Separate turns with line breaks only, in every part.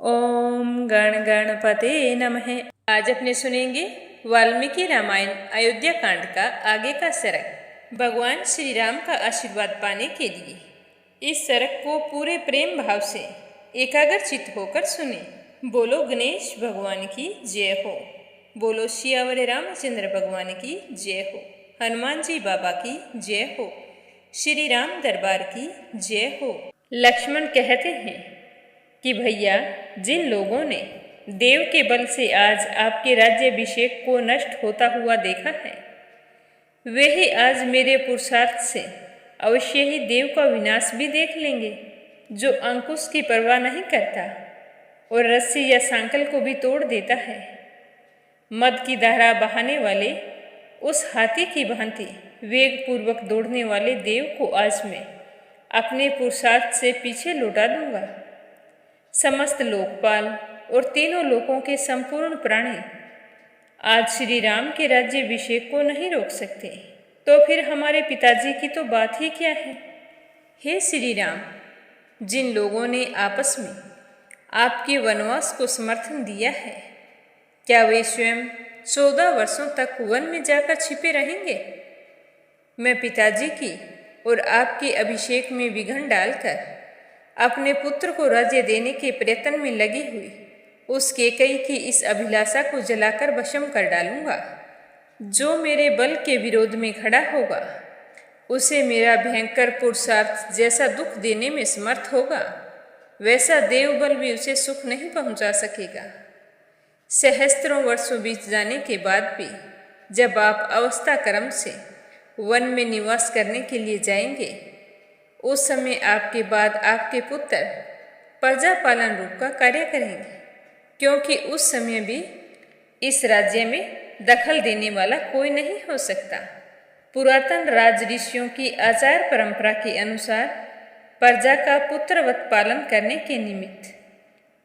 ओम गण गणपते नमः। आज अपने सुनेंगे वाल्मीकि रामायण अयोध्या कांड का आगे का सरक। भगवान श्री राम का आशीर्वाद पाने के लिए इस सरक को पूरे प्रेम भाव से एकाग्रचित्त होकर सुने। बोलो गणेश भगवान की जय हो। बोलो सियावर रामचंद्र भगवान की जय हो। हनुमान जी बाबा की जय हो। श्री राम दरबार की जय हो। लक्ष्मण कहते हैं कि भैया, जिन लोगों ने देव के बल से आज आपके राज्याभिषेक को नष्ट होता हुआ देखा है, वे ही आज मेरे पुरुषार्थ से अवश्य ही देव का विनाश भी देख लेंगे। जो अंकुश की परवाह नहीं करता और रस्सी या सांकल को भी तोड़ देता है, मद की धारा बहाने वाले उस हाथी की भांति वेग पूर्वक दौड़ने वाले देव को आज मैं अपने पुरुषार्थ से पीछे लौटा दूंगा। समस्त लोकपाल और तीनों लोकों के संपूर्ण प्राणी आज श्री राम के राज्याभिषेक को नहीं रोक सकते, तो फिर हमारे पिताजी की तो बात ही क्या है। हे श्री राम, जिन लोगों ने आपस में आपके वनवास को समर्थन दिया है, क्या वे स्वयं 14 वर्षों तक वन में जाकर छिपे रहेंगे? मैं पिताजी की और आपके अभिषेक में विघ्न डालकर अपने पुत्र को राज्य देने के प्रयत्न में लगी हुई उस कैकेयी की इस अभिलाषा को जलाकर भस्म कर डालूंगा। जो मेरे बल के विरोध में खड़ा होगा, उसे मेरा भयंकर पुरुषार्थ जैसा दुख देने में समर्थ होगा, वैसा देवबल भी उसे सुख नहीं पहुंचा सकेगा। सहस्त्रों वर्षों बीत जाने के बाद भी जब आप अवस्था क्रम से वन में निवास करने के लिए जाएंगे, उस समय आपके बाद आपके पुत्र प्रजा पालन रूप का कार्य करेंगे, क्योंकि उस समय भी इस राज्य में दखल देने वाला कोई नहीं हो सकता। पुरातन राज ऋषियों की आचार परंपरा के अनुसार प्रजा का पुत्रवत पालन करने के निमित्त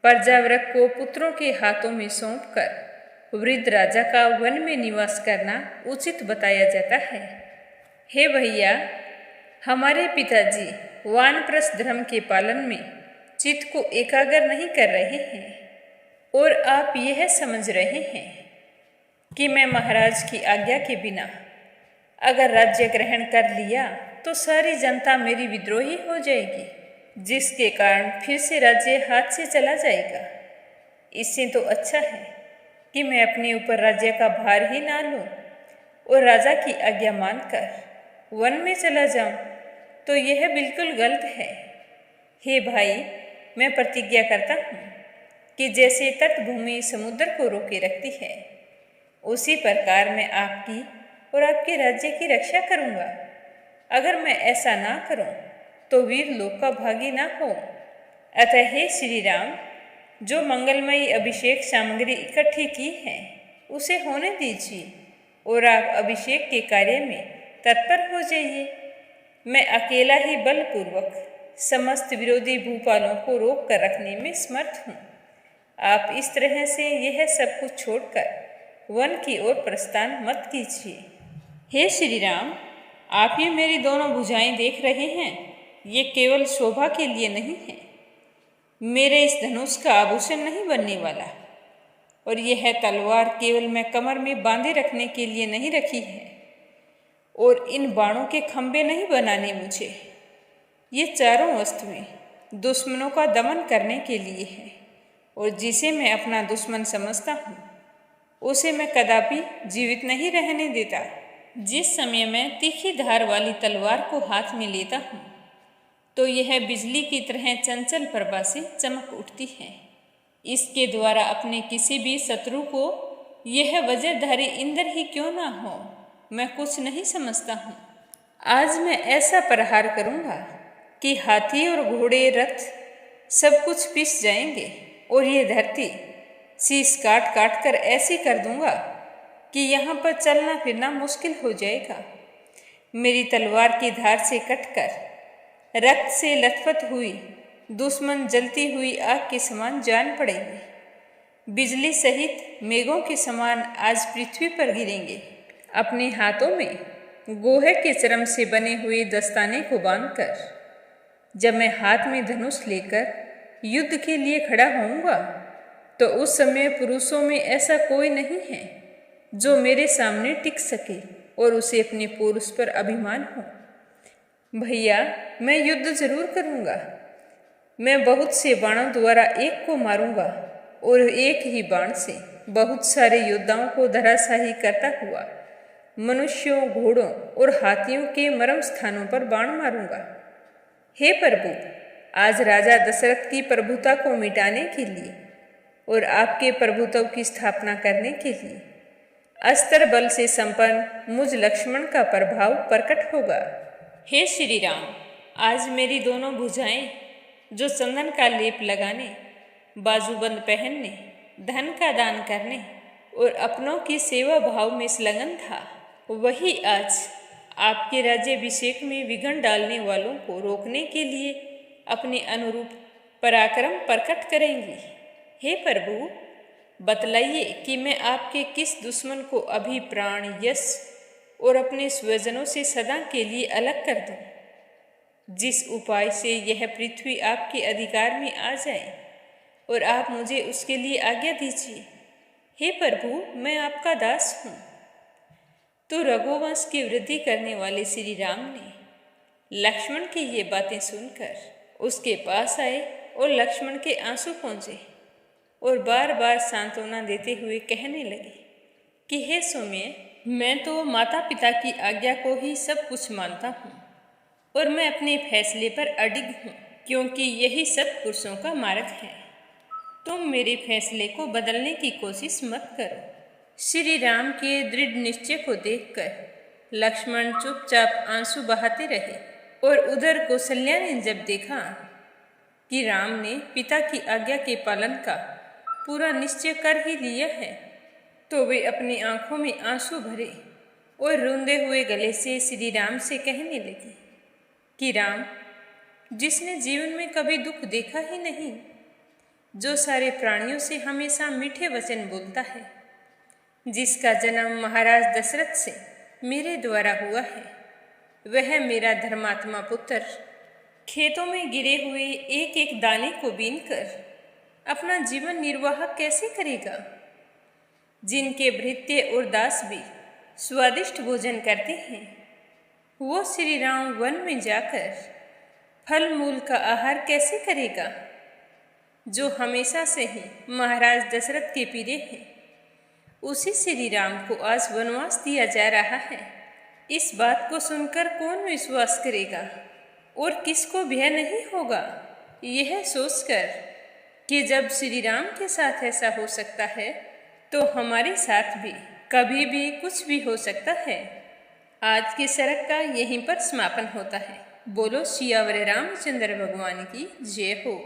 प्रजावर्ग को पुत्रों के हाथों में सौंपकर वृद्ध राजा का वन में निवास करना उचित बताया जाता है। हे भैया, हमारे पिताजी वानप्रस्थ धर्म के पालन में चित्त को एकाग्र नहीं कर रहे हैं और आप यह समझ रहे हैं कि मैं महाराज की आज्ञा के बिना अगर राज्य ग्रहण कर लिया तो सारी जनता मेरी विद्रोही हो जाएगी, जिसके कारण फिर से राज्य हाथ से चला जाएगा। इससे तो अच्छा है कि मैं अपने ऊपर राज्य का भार ही ना लूं और राजा की आज्ञा मानकर वन में चला जाऊं, तो यह बिल्कुल गलत है। हे भाई, मैं प्रतिज्ञा करता हूँ कि जैसे तटभूमि समुद्र को रोके रखती है, उसी प्रकार मैं आपकी और आपके राज्य की रक्षा करूँगा। अगर मैं ऐसा ना करूँ तो वीर लोक का भागी ना हो। अतः हे श्री राम, जो मंगलमयी अभिषेक सामग्री इकट्ठी की है उसे होने दीजिए और आप अभिषेक के कार्य में तत्पर हो जाइए। मैं अकेला ही बलपूर्वक समस्त विरोधी भूपालों को रोक कर रखने में समर्थ हूँ। आप इस तरह से यह सब कुछ छोड़कर वन की ओर प्रस्थान मत कीजिए। हे श्री राम, आप ये मेरी दोनों भुजाएं देख रहे हैं, ये केवल शोभा के लिए नहीं है। मेरे इस धनुष का आभूषण नहीं बनने वाला, और यह तलवार केवल मैं कमर में बांधे रखने के लिए नहीं रखी है, और इन बाणों के खंभे नहीं बनाने मुझे। ये चारों वस्तुएं दुश्मनों का दमन करने के लिए है, और जिसे मैं अपना दुश्मन समझता हूँ उसे मैं कदापि जीवित नहीं रहने देता। जिस समय मैं तीखी धार वाली तलवार को हाथ में लेता हूँ तो यह बिजली की तरह चंचल प्रभा से चमक उठती है। इसके द्वारा अपने किसी भी शत्रु को, यह वज्रधारी इंद्र ही क्यों ना हो, मैं कुछ नहीं समझता हूँ। आज मैं ऐसा प्रहार करूँगा कि हाथी और घोड़े, रथ सब कुछ पिस जाएंगे, और ये धरती शीश काट काट कर ऐसी कर दूंगा कि यहाँ पर चलना फिरना मुश्किल हो जाएगा। मेरी तलवार की धार से कटकर रक्त से लथपथ हुई दुश्मन जलती हुई आग के समान जान पड़ेंगे। बिजली सहित मेघों के समान आज पृथ्वी पर गिरेंगे। अपने हाथों में गोहे के चर्म से बने हुए दस्ताने को बांधकर जब मैं हाथ में धनुष लेकर युद्ध के लिए खड़ा होऊंगा तो उस समय पुरुषों में ऐसा कोई नहीं है जो मेरे सामने टिक सके और उसे अपने पुरुष पर अभिमान हो। भैया, मैं युद्ध जरूर करूंगा। मैं बहुत से बाणों द्वारा एक को मारूंगा और एक ही बाण से बहुत सारे योद्धाओं को धराशायी करता हुआ मनुष्यों, घोड़ों और हाथियों के मरम स्थानों पर बाण मारूंगा। हे प्रभु, आज राजा दशरथ की प्रभुता को मिटाने के लिए और आपके प्रभुत्व की स्थापना करने के लिए अस्त्र बल से संपन्न मुझ लक्ष्मण का प्रभाव प्रकट होगा। हे श्री राम, आज मेरी दोनों भुजाएं जो चंदन का लेप लगाने, बाजूबंद पहनने, धन का दान करने और अपनों की सेवा भाव में संलग्न था, वही आज आपके राज्याभिषेक में विघ्न डालने वालों को रोकने के लिए अपने अनुरूप पराक्रम प्रकट करेंगी। हे प्रभु, बतलाइए कि मैं आपके किस दुश्मन को अभी प्राण, यश और अपने स्वजनों से सदा के लिए अलग कर दूं, जिस उपाय से यह पृथ्वी आपके अधिकार में आ जाए और आप मुझे उसके लिए आज्ञा दीजिए। हे प्रभु, मैं आपका दास हूँ। तो रघुवंश की वृद्धि करने वाले श्री राम ने लक्ष्मण की ये बातें सुनकर उसके पास आए और लक्ष्मण के आंसू पहुँचे और बार बार सांत्वना देते हुए कहने लगे कि हे सौम्य, मैं तो माता पिता की आज्ञा को ही सब कुछ मानता हूँ और मैं अपने फैसले पर अडिग हूँ, क्योंकि यही सत्पुरुषों का मार्ग है। तुम मेरे फैसले को बदलने की कोशिश मत करो। श्री राम के दृढ़ निश्चय को देखकर लक्ष्मण चुपचाप आंसू बहाते रहे और उधर कौशल्या ने जब देखा कि राम ने पिता की आज्ञा के पालन का पूरा निश्चय कर ही लिया है, तो वे अपनी आंखों में आंसू भरे और रोंदे हुए गले से श्री राम से कहने लगी कि राम, जिसने जीवन में कभी दुख देखा ही नहीं, जो सारे प्राणियों से हमेशा मीठे वचन बोलता है, जिसका जन्म महाराज दशरथ से मेरे द्वारा हुआ है, वह मेरा धर्मात्मा पुत्र खेतों में गिरे हुए एक एक दाने को बीनकर अपना जीवन निर्वाह कैसे करेगा? जिनके भृत्य और दास भी स्वादिष्ट भोजन करते हैं, वो श्री राम वन में जाकर फल मूल का आहार कैसे करेगा? जो हमेशा से ही महाराज दशरथ के पीरे हैं, उसी श्री राम को आज वनवास दिया जा रहा है। इस बात को सुनकर कौन विश्वास करेगा और किसको भय नहीं होगा? यह सोचकर कि जब श्री राम के साथ ऐसा हो सकता है, तो हमारे साथ भी कभी भी कुछ भी हो सकता है। आज के सरक का यहीं पर समापन होता है। बोलो सियावर रामचंद्र भगवान की जय हो।